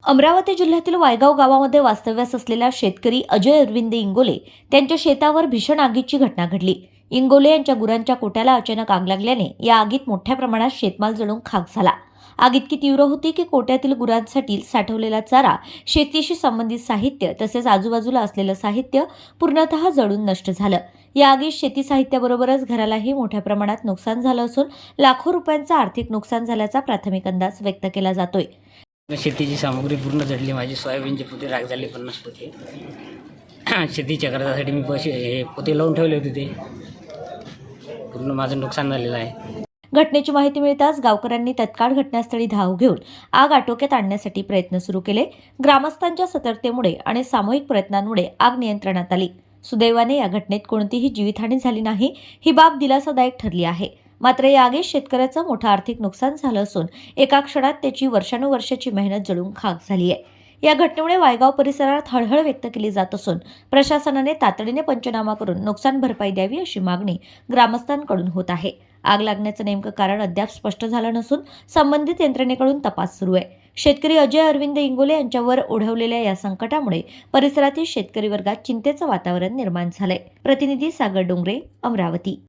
अमरावती जिल्ह्यातील वायगाव गावामध्ये वास्तव्यास असलेला शेतकरी अजय अरविंद इंगोले त्यांच्या शेतावर भीषण आगीची घटना घडली। इंगोले यांच्या गुरांच्या कोट्याला अचानक आग लागल्याने या आगीत मोठ्या प्रमाणात शेतमाल जळून खाक झाला। आग इतकी तीव्र होती की कोट्यातील गुरांसाठी साठवलेला चारा, शेतीशी संबंधित साहित्य तसेच आजूबाजूला असलेलं साहित्य पूर्णतः जळून नष्ट झालं। या आगीत शेती साहित्याबरोबरच घरालाही मोठ्या प्रमाणात नुकसान झालं असून लाखो रुपयांचं आर्थिक नुकसान झाल्याचा प्राथमिक अंदाज व्यक्त केला जातोय। शेतीची सामग्री पूर्ण जळली। माझी सोयाबीनचे पोते राख झाले 50 पोते। शेतीच्या कर्जासाठी मी पैसे पोते लावून ठेवले होते, ते पूर्ण माझं नुकसान झालेलं आहे। घटनेची माहिती मिळताच गावकऱ्यांनी तत्काळ घटनास्थळी धाव घेऊन आग आटोक्यात आणण्यासाठी प्रयत्न सुरू केले। ग्रामस्थांच्या सतर्कतेमुळे आणि सामूहिक प्रयत्नांमुळे आग नियंत्रणात आली। सुदैवाने या घटनेत कोणतीही जीवितहानी झाली नाही, ही बाब दिलासादायक ठरली आहे। मात्र या आगीत शेतकऱ्याचं मोठं आर्थिक नुकसान झालं असून एका क्षणात त्याची वर्षानुवर्षाची मेहनत जळून खाक झाली आहे। या घटनेमुळे वायगाव परिसरात हळहळ व्यक्त केली जात असून प्रशासनाने तातडीने पंचनामा करून नुकसान भरपाई द्यावी अशी मागणी ग्रामस्थांकडून होत आहे। आग लागण्याचं नेमकं कारण अद्याप स्पष्ट झालं नसून संबंधित यंत्रणेकडून तपास सुरू आहे। शेतकरी अजय अरविंद इंगोले यांच्यावर ओढवलेल्या या संकटामुळे परिसरातील शेतकरी वर्गात चिंतेचं वातावरण निर्माण झालंय। प्रतिनिधी सागर डोंगरे, अमरावती।